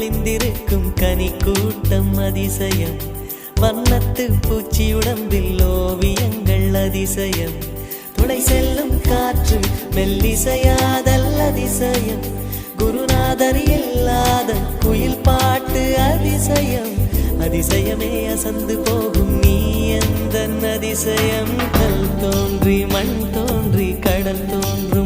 ஒளிந்திருக்கும் கனி கூட்டம் அதிசயம். வண்ணத்து பூச்சி உடம்பில் ஓவியங்கள் அதிசயம். துளை செல்லும் காற்று மெல்லிசையாதல் அதிசயம். குருநாதர் இல்லாத குயில் பாட்டு அதிசயம். அதிசயமே அசந்து போகும் நீ எந்த அதிசயம். கல் தோன்றி மண் தோன்றி கடல் தோன்றும்